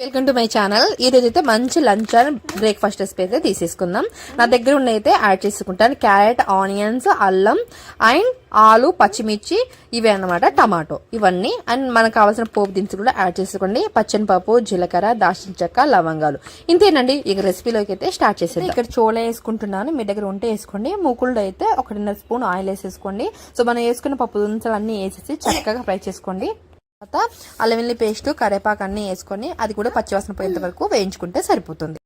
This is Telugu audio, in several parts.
Welcome to my channel. ఈ రోజు అయితే మంచి లంచ్ అండ్ బ్రేక్ఫాస్ట్ రెసిపీ అయితే తీసేసుకుందాం. నా దగ్గర ఉన్న అయితే యాడ్ చేసుకుంటాను. క్యారెట్, ఆనియన్స్, అల్లం అండ్ ఆలు, పచ్చిమిర్చి, ఇవే అన్నమాట, టమాటో ఇవన్నీ. అండ్ మనకు కావాల్సిన పోపు దినుసులు కూడా యాడ్ చేసుకోండి. పచ్చనిపప్పు, జీలకర్ర, దాల్చిన చెక్క, లవంగాలు. ఇంతేనండి. ఇక రెసిపీలోకి అయితే స్టార్ట్ చేసేది. ఇక్కడ చోళ వేసుకుంటున్నాను. మీ దగ్గర ఉంటే వేసుకోండి. మూకుళ్ళు అయితే 1.5 స్పూన్ ఆయిల్ వేసేసుకోండి. సో మనం వేసుకున్న పప్పు దినుసులు అన్ని వేసేసి చక్కగా ఫ్రై చేసుకోండి. తర్వాత అల్లం వెల్లుల్లి పేస్ట్, కరివేపాకు అన్ని వేసుకొని అది కూడా పచ్చివాసన పోయేంత వరకు వేయించుకుంటే సరిపోతుంది.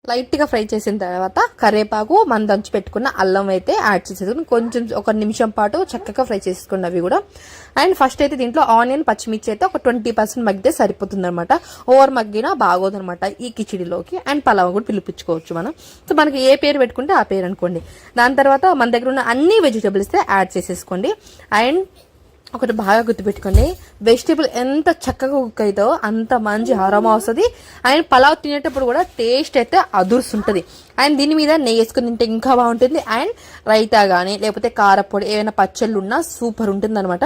లైట్ గా ఫ్రై చేసిన తర్వాత కరివేపాకు, మనం దంచి పెట్టుకున్న అల్లం అయితే యాడ్ చేసేసుకుని కొంచెం 1 నిమిషం పాటు చక్కగా ఫ్రై చేసుకోండి అవి కూడా. అండ్ ఫస్ట్ అయితే దీంట్లో ఆనియన్, పచ్చిమిర్చి అయితే ఒక 20% మగ్గితే సరిపోతుంది అనమాట. ఓవర్ మగ్గినా బాగోదు అనమాట ఈ కిచిడిలోకి. అండ్ పలావ్ కూడా పిలిపించుకోవచ్చు మనం. సో మనకి ఏ పేరు పెట్టుకుంటే ఆ పేరు అనుకోండి. దాని తర్వాత మన దగ్గర ఉన్న అన్ని వెజిటబుల్స్ యాడ్ చేసేసుకోండి. అండ్ ఒకటి బాగా గుర్తుపెట్టుకోండి, వెజిటేబుల్ ఎంత చక్కగా కుక్ అవుతుందో అంత మంచి అరోమా వస్తుంది. అండ్ పలావ్ తినేటప్పుడు కూడా టేస్ట్ అయితే అదుర్సుంటుంది. అండ్ దీని మీద నెయ్యి వేసుకుని తింటే ఇంకా బాగుంటుంది. అండ్ రైతా కానీ లేకపోతే కారపొడి ఏమైనా పచ్చళ్ళు ఉన్నా సూపర్ ఉంటుంది అనమాట.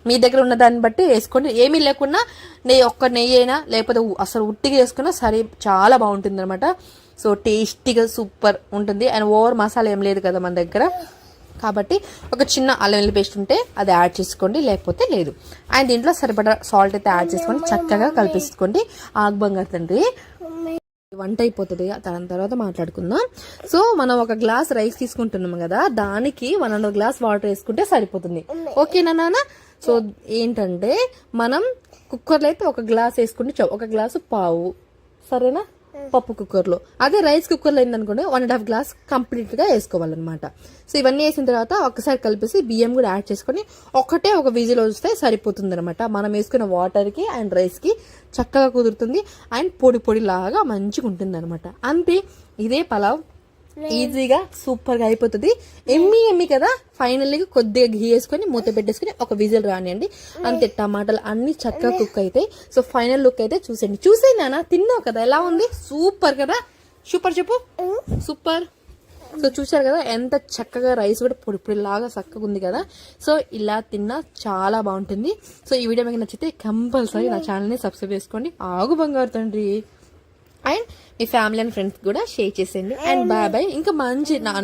మీ దగ్గర ఉన్న దాన్ని బట్టి వేసుకోండి. ఏమీ లేకున్నా నెయ్యి అయినా లేకపోతే అసలు ఉట్టిగా వేసుకున్నా సరే, చాలా బాగుంటుంది అనమాట. సో టేస్టీగా సూపర్ ఉంటుంది. అండ్ ఓవర్ మసాలా ఏం లేదు కదా మన దగ్గర, కాబట్టి ఒక చిన్న అల్లం వెల్లుల్లి పేస్ట్ ఉంటే అది యాడ్ చేసుకోండి, లేకపోతే లేదు. అండ్ దీంట్లో సరిపడా సాల్ట్ అయితే యాడ్ చేసుకొని చక్కగా కలిపేసుకోండి. ఆగ్బంగారు తండ్రి వంట అయిపోతుంది, దాని తర్వాత మాట్లాడుకుందాం. సో మనం 1 గ్లాస్ రైస్ తీసుకుంటున్నాం కదా, దానికి 1.5 గ్లాస్ వాటర్ వేసుకుంటే సరిపోతుంది. ఓకేనా నాన్న? సో ఏంటంటే మనం కుక్కర్లో అయితే 1 గ్లాస్ వేసుకుంటే 1 గ్లాసు పావు, సరేనా? పప్పు కుక్కర్లో. అదే రైస్ కుక్కర్లో అయిందనుకోండి 1.5 గ్లాస్ కంప్లీట్ గా వేసుకోవాలన్నమాట. సో ఇవన్నీ వేసిన తర్వాత ఒకసారి కలిపేసి బియ్యం కూడా యాడ్ చేసుకుని ఒక విజిల్ వస్తే సరిపోతుంది అనమాట. మనం వేసుకున్న వాటర్ కి అండ్ రైస్ కి చక్కగా కుదురుతుంది. అండ్ పొడి లాగా మంచిగా ఉంటుంది అనమాట. అంతే, ఇదే పలావ్ ఈజీగా సూపర్ గా అయిపోతుంది. ఎమ్మి కదా. ఫైనల్లీ కొద్దిగా ఘీ వేసుకొని మూత పెట్టేసుకుని ఒక విజిల్ రానియండి. అంతే, టమాటాలు అన్ని చక్కగా కుక్ అవుతాయి. సో ఫైనల్ లుక్ అయితే చూసేయండి నాన్న. తిన్నావు కదా, ఎలా ఉంది? సూపర్ కదా. సూపర్ చెప్పు. సూపర్. సో చూసారు కదా ఎంత చక్కగా రైస్ కూడా పొడి లాగా చక్కగా ఉంది కదా. సో ఇలా తిన్నా చాలా బాగుంటుంది. సో ఈ వీడియో మీకు నచ్చితే కంపల్సరీ నా ఛానల్ని సబ్స్క్రైబ్ చేసుకోండి. ఆగు బంగారు తండ్రి. అండ్ మీ ఫ్యామిలీ అండ్ ఫ్రెండ్స్ కూడా షేర్ చేసేయండి. And bye. ఇంకా మంచి